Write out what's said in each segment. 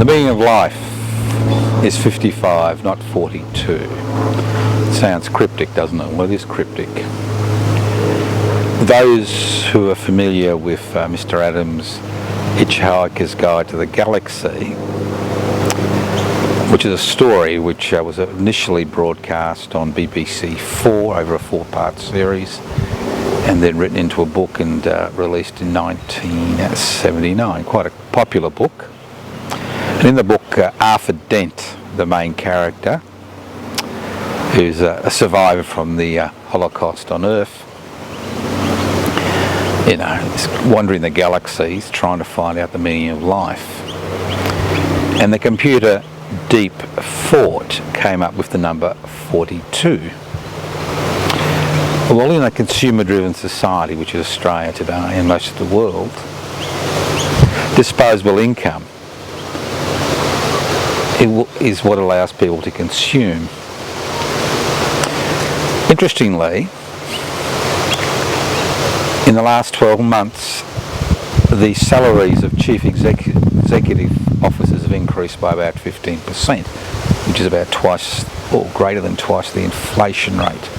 The meaning of life is 55, not 42. It sounds cryptic, doesn't it? Well, it is cryptic. Those who are familiar with Mr. Adams' Hitchhiker's Guide to the Galaxy, which is a story which was initially broadcast on BBC 4 over a 4-part series, and then written into a book and released in 1979. Quite a popular book. And in the book, Arthur Dent, the main character, who's a survivor from the Holocaust on Earth, he's wandering the galaxies trying to find out the meaning of life. And the computer Deep Thought came up with the number 42. Well, in a consumer-driven society, which is Australia today and most of the world, disposable income is what allows people to consume. Interestingly, in the last 12 months, the salaries of chief executive officers have increased by about 15%, which is about twice or greater than twice the inflation rate.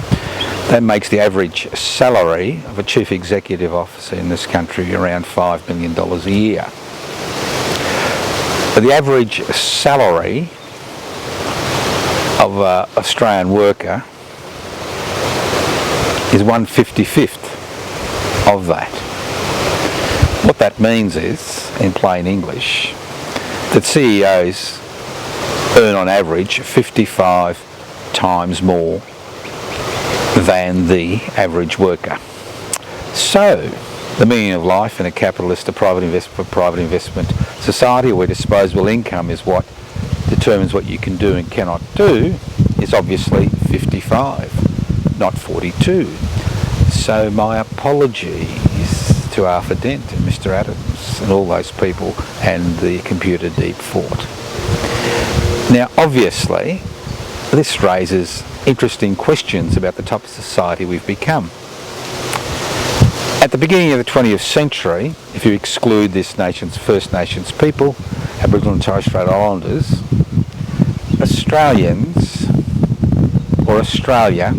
That makes the average salary of a chief executive officer in this country around $5 million a year. But the average salary of an Australian worker is 1/55th of that. What that means is, in plain English, that CEOs earn on average 55 times more than the average worker. So, the meaning of life in a capitalist or private investment society where disposable income is what determines what you can do and cannot do is obviously 55, not 42. So my apologies to Arthur Dent and Mr. Adams and all those people and the computer Deep Thought. Now obviously this raises interesting questions about the type of society we've become. At the beginning of the 20th century, if you exclude this nation's First Nations people, Aboriginal and Torres Strait Islanders, Australians, or Australia,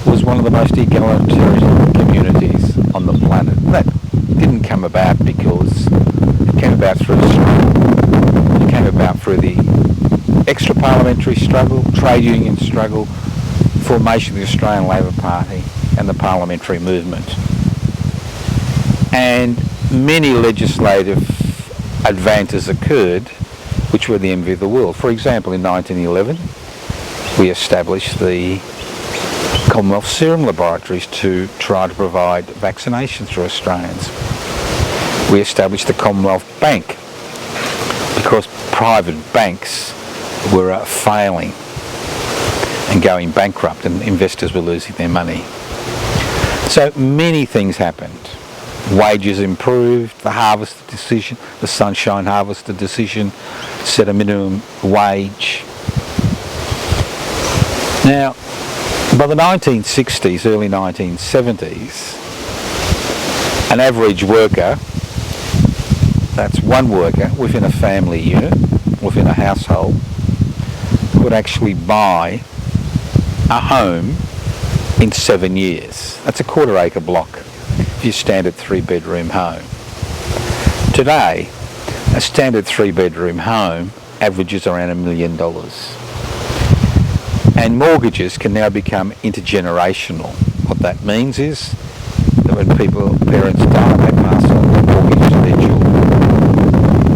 was one of the most egalitarian communities on the planet. That didn't come about because it came about through the struggle. It came about through the extra parliamentary struggle, trade union struggle, formation of the Australian Labor Party and the parliamentary movement. And many legislative advances occurred which were the envy of the world. For example, in 1911 we established the Commonwealth Serum Laboratories to try to provide vaccinations for Australians. We established the Commonwealth Bank because private banks were failing and going bankrupt and investors were losing their money. So many things happened. Wages improved, the harvester decision, the Sunshine Harvester decision set a minimum wage. Now, by the 1960s, early 1970s, an average worker, that's one worker within a family unit, within a household, would actually buy a home in 7 years. That's a quarter-acre block, your standard 3-bedroom home. Today, a standard 3-bedroom home averages around $1 million. And mortgages can now become intergenerational. What that means is that when parents die, they pass on the mortgage to their children.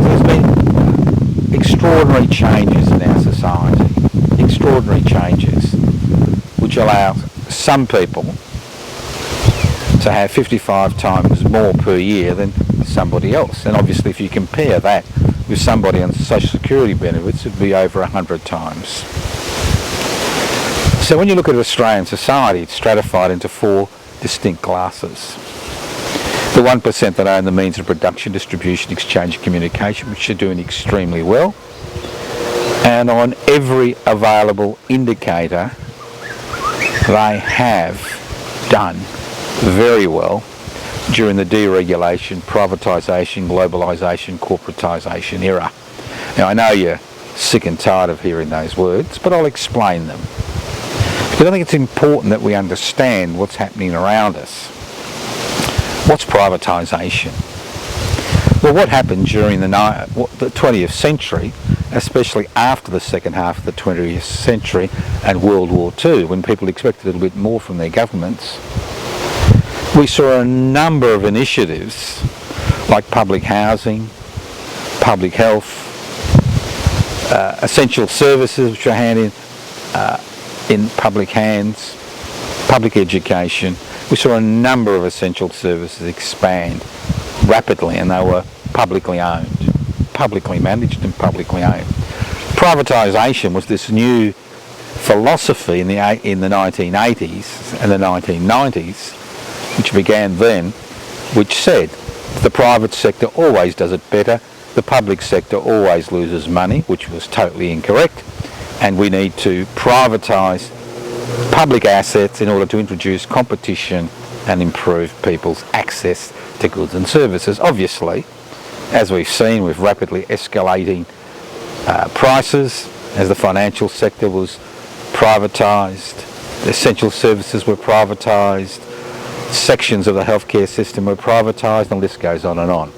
So there's been extraordinary changes in our society, extraordinary changes, which allow some people to have 55 times more per year than somebody else. And obviously if you compare that with somebody on Social Security benefits, it would be over 100 times. So when you look at Australian society, it's stratified into 4 distinct classes. The 1% that own the means of production, distribution, exchange and communication, which are doing extremely well. And on every available indicator, they have done very well during the deregulation, privatisation, globalisation, corporatisation era. Now I know you're sick and tired of hearing those words, but I'll explain them. Because I think it's important that we understand what's happening around us. What's privatisation? Well, what happened during the 20th century, especially after the second half of the 20th century and World War II, when people expected a little bit more from their governments, we saw a number of initiatives like public housing, public health, essential services which are handed in public hands, public education. We saw a number of essential services expand rapidly, and they were publicly owned, publicly managed and publicly owned. Privatisation was this new philosophy in the 1980s and the 1990s, which began then, which said the private sector always does it better, the public sector always loses money, which was totally incorrect, and we need to privatise public assets in order to introduce competition and improve people's access to goods and services. Obviously, as we've seen with rapidly escalating prices, as the financial sector was privatised, essential services were privatised, sections of the healthcare system were privatised, and the list goes on and on.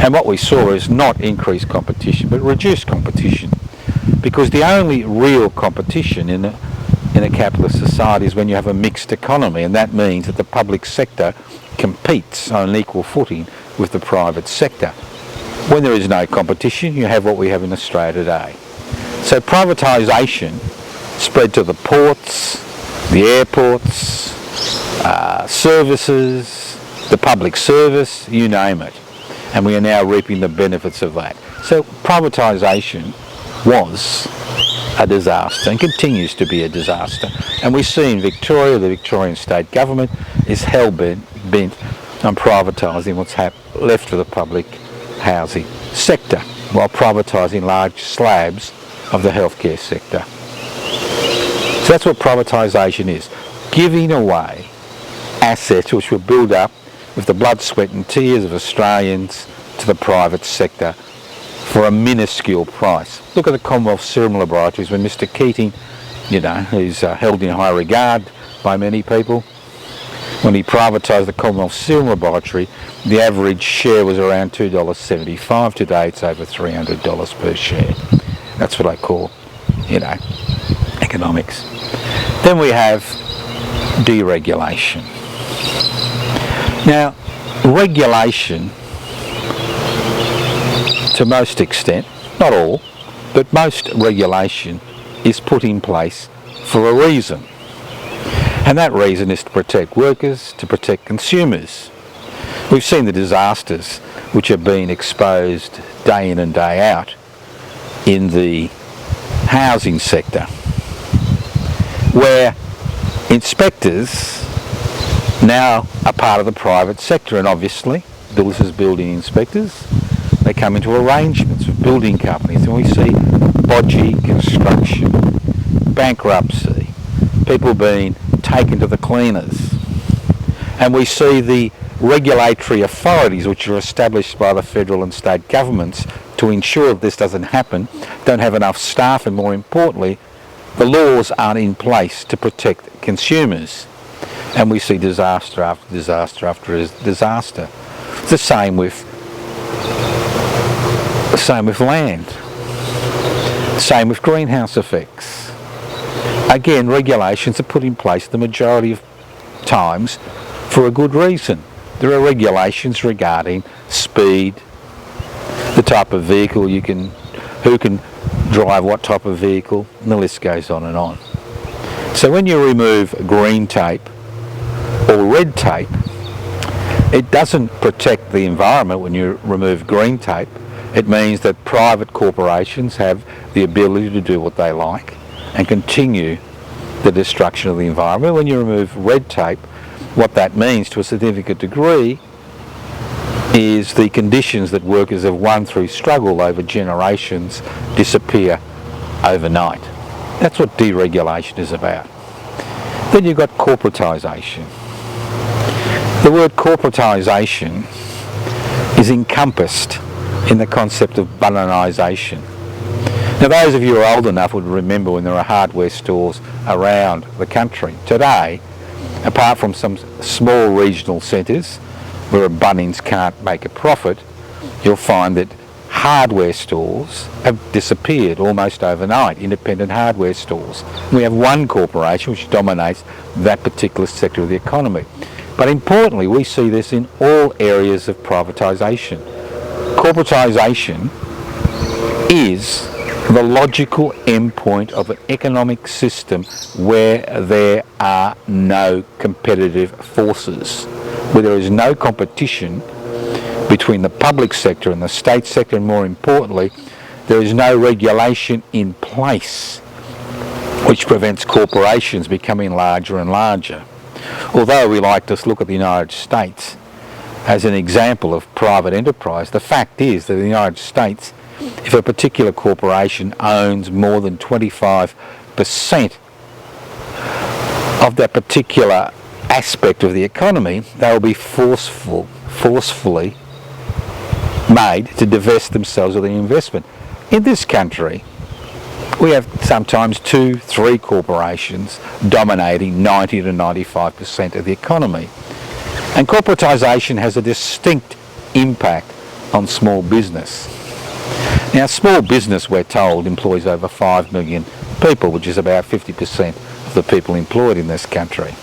And what we saw is not increased competition, but reduced competition. Because the only real competition in a capitalist society is when you have a mixed economy, and that means that the public sector competes on an equal footing with the private sector. When there is no competition, you have what we have in Australia today. So privatisation spread to the ports, the airports, services, the public service, you name it. And we are now reaping the benefits of that. So privatisation was a disaster and continues to be a disaster. And we see in Victoria, the Victorian state government is hell-bent on privatising what's left of the public housing sector, while privatising large slabs of the healthcare sector. So that's what privatisation is, giving away assets which were built up with the blood, sweat and tears of Australians to the private sector for a minuscule price. Look at the Commonwealth Serum Laboratories when Mr Keating, who's held in high regard by many people, when he privatised the Commonwealth Serum Laboratory, the average share was around $2.75. Today it's over $300 per share. That's what I call, economics. Then we have deregulation. Now, regulation, to most extent, not all, but most regulation is put in place for a reason. And that reason is to protect workers, to protect consumers. We've seen the disasters which have been exposed day in and day out in the housing sector, where inspectors now are part of the private sector, and obviously builders, building inspectors, they come into arrangements with building companies, and we see bodgy construction, bankruptcy, people being taken to the cleaners, and we see the regulatory authorities which are established by the federal and state governments to ensure that this doesn't happen don't have enough staff, and more importantly, the laws aren't in place to protect consumers, and we see disaster after disaster after disaster. It's the same with land, same with greenhouse effects. Again, regulations are put in place the majority of times for a good reason. There are regulations regarding speed, the type of vehicle who can drive what type of vehicle, and the list goes on and on. So when you remove green tape or red tape, it doesn't protect the environment. When you remove green tape, it means that private corporations have the ability to do what they like and continue the destruction of the environment. When you remove red tape, what that means to a significant degree is the conditions that workers have won through struggle over generations disappear overnight. That's what deregulation is about. Then you've got corporatisation. The word corporatisation is encompassed in the concept of bananisation. Now those of you who are old enough would remember when there were hardware stores around the country. Today, apart from some small regional centres where a Bunnings can't make a profit, you'll find that hardware stores have disappeared almost overnight, independent hardware stores. We have one corporation which dominates that particular sector of the economy. But importantly, we see this in all areas of privatisation. Corporatisation is the logical endpoint of an economic system where there are no competitive forces, where there is no competition between the public sector and the state sector, and more importantly, there is no regulation in place which prevents corporations becoming larger and larger. Although we like to look at the United States as an example of private enterprise, the fact is that in the United States, if a particular corporation owns more than 25% of that particular aspect of the economy, they will be forcefully made to divest themselves of the investment. In this country, we have sometimes 2-3 corporations dominating 90 to 95% of the economy. And corporatisation has a distinct impact on small business. Now, small business, we're told, employs over 5 million people, which is about 50% of the people employed in this country.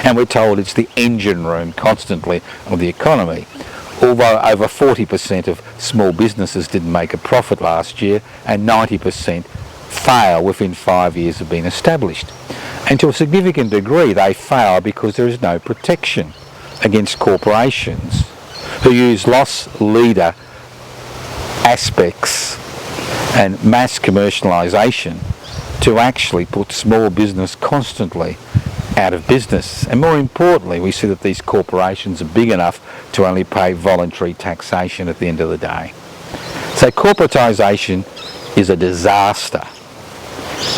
And we're told it's the engine room constantly of the economy. Although over 40% of small businesses didn't make a profit last year, and 90% fail within 5 years of being established. And to a significant degree, they fail because there is no protection against corporations who use loss leader aspects and mass commercialisation to actually put small business constantly out of business. And more importantly, we see that these corporations are big enough to only pay voluntary taxation at the end of the day. So corporatisation is a disaster,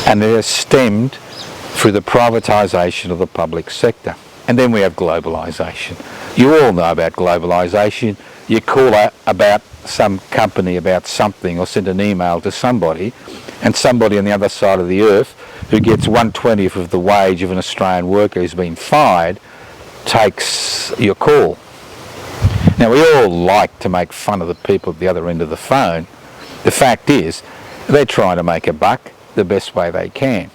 and it has stemmed through the privatisation of the public sector. And then we have globalisation. You all know about globalisation. You call out about some company about something, or send an email to somebody, and somebody on the other side of the earth who gets 1/20th of the wage of an Australian worker who's been fired takes your call. Now, we all like to make fun of the people at the other end of the phone. The fact is, they're trying to make a buck the best way they can.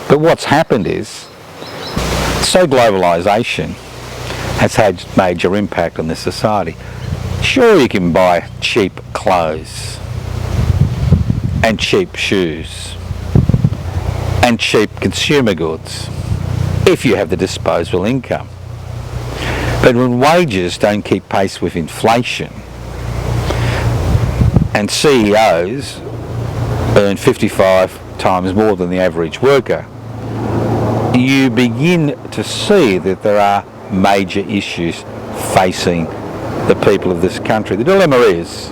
But what's happened is, so globalisation has had major impact on this society. Sure, you can buy cheap clothes and cheap shoes and cheap consumer goods if you have the disposable income. But when wages don't keep pace with inflation and CEOs earn 55 times more than the average worker, you begin to see that there are major issues facing the people of this country. The dilemma is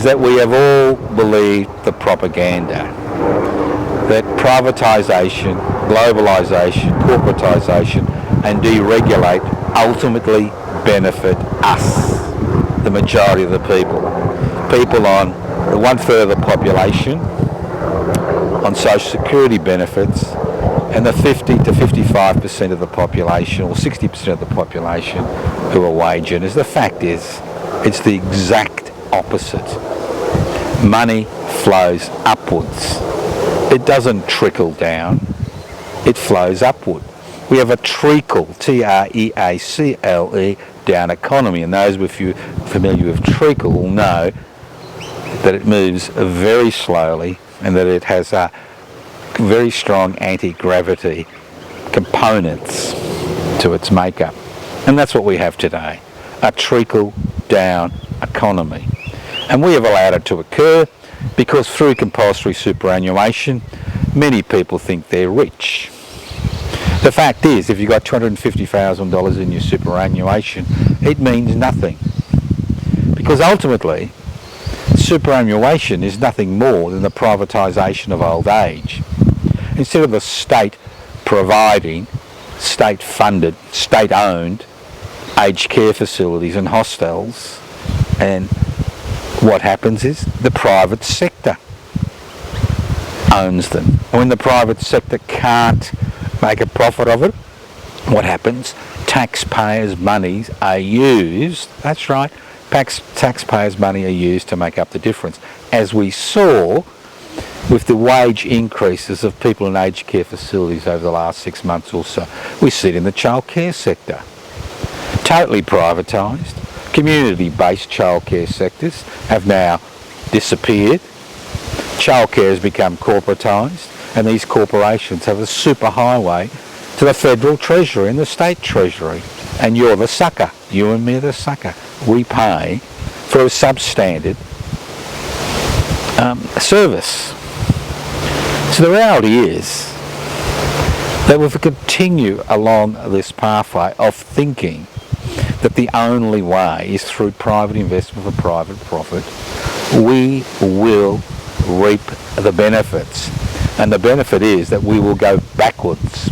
that we have all believed the propaganda that privatisation, globalisation, corporatisation and deregulate ultimately benefit us, the majority of the people. People on 1/3 of the population on social security benefits, and the 50 to 55% of the population, or 60% of the population, who are wage earners. The fact is, it's the exact opposite. Money flows upwards. It doesn't trickle down, it flows upward. We have a treacle, T-R-E-A-C-L-E, down economy, and those of you familiar with treacle will know that it moves very slowly and that it has a very strong anti-gravity components to its makeup. And that's what we have today, a trickle down economy. And we have allowed it to occur because through compulsory superannuation, many people think they're rich. The fact is, if you've got $250,000 in your superannuation, it means nothing. Because ultimately, superannuation is nothing more than the privatisation of old age. Instead of the state providing state-funded, state-owned aged care facilities and hostels and what happens is the private sector owns them. And when the private sector can't make a profit of it, what happens? Taxpayers' monies are used, that's right, taxpayers' money are used to make up the difference. As we saw with the wage increases of people in aged care facilities over the last 6 months or so. We see it in the childcare sector. Totally privatised. Community-based childcare sectors have now disappeared. Childcare has become corporatised, and these corporations have a superhighway to the federal treasury and the state treasury. And you're the sucker. You and me are the sucker. We pay for a substandard service. So the reality is that if we continue along this pathway of thinking that the only way is through private investment for private profit, we will reap the benefits. And the benefit is that we will go backwards.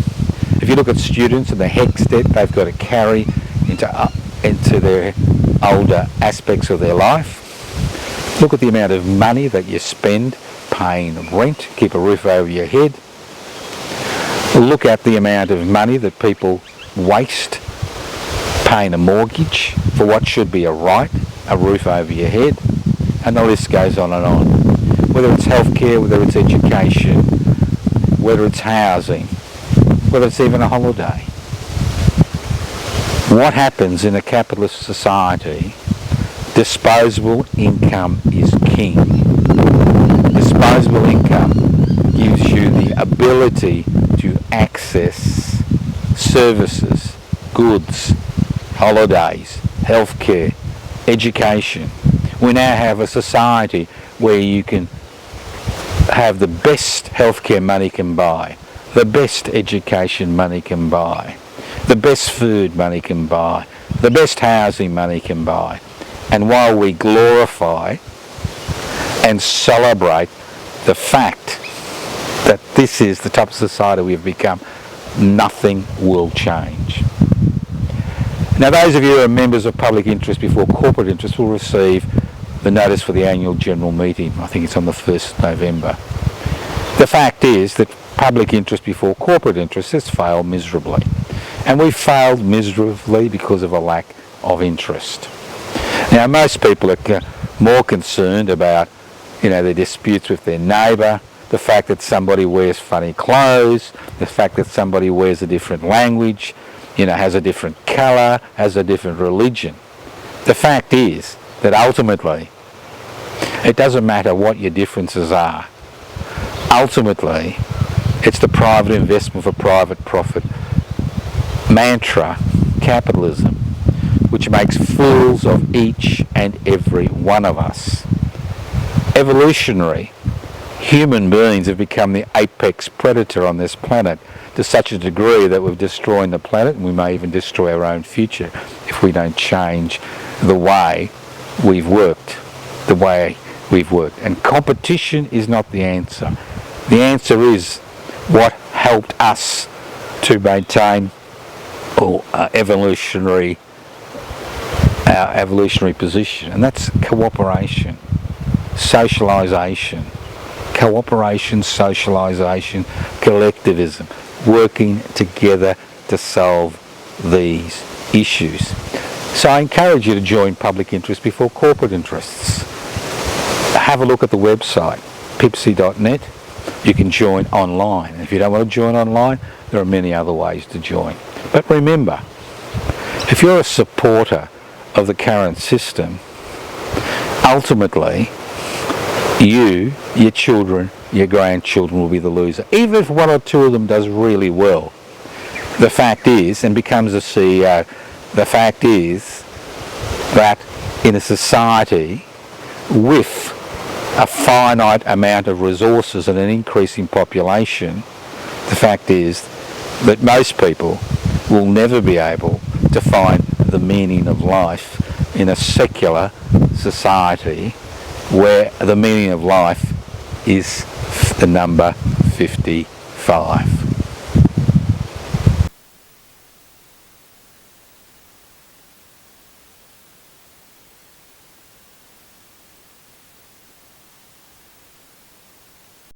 If you look at students and the HECS debt they've got to carry into their older aspects of their life, look at the amount of money that you spend paying rent, keep a roof over your head. Look at the amount of money that people waste paying a mortgage for what should be a right, a roof over your head, and the list goes on and on. Whether it's healthcare, whether it's education, whether it's housing, whether it's even a holiday. What happens in a capitalist society? Disposable income is king. Disposable income gives you the ability to access services, goods, holidays, healthcare, education. We now have a society where you can have the best healthcare money can buy, the best education money can buy, the best food money can buy, the best housing money can buy. And while we glorify and celebrate the fact that this is the type of society we've become, nothing will change. Now, those of you who are members of public interest before corporate interest will receive the notice for the annual general meeting. I think it's on the 1st of November. The fact is that public interest before corporate interest has failed miserably. And we've failed miserably because of a lack of interest. Now, most people are more concerned about, their disputes with their neighbour, the fact that somebody wears funny clothes, the fact that somebody wears a different language, has a different colour, has a different religion. The fact is that ultimately, it doesn't matter what your differences are. Ultimately, it's the private investment for private profit mantra, capitalism, which makes fools of each and every one of us. Evolutionary, human beings have become the apex predator on this planet to such a degree that we're destroying the planet, and we may even destroy our own future if we don't change the way we've worked. And competition is not the answer. The answer is what helped us to maintain our evolutionary position, and that's cooperation, socialisation, collectivism, working together to solve these issues. So I encourage you to join public interest before corporate interests. Have a look at the website, pibci.net. You can join online. If you don't want to join online, there are many other ways to join. But remember, if you're a supporter of the current system, ultimately, you, your children, your grandchildren will be the loser. Even if one or two of them does really well, the fact is, and becomes a CEO, the fact is that in a society with a finite amount of resources and an increasing population, the fact is that most people will never be able to find the meaning of life in a secular society where the meaning of life is the number 55.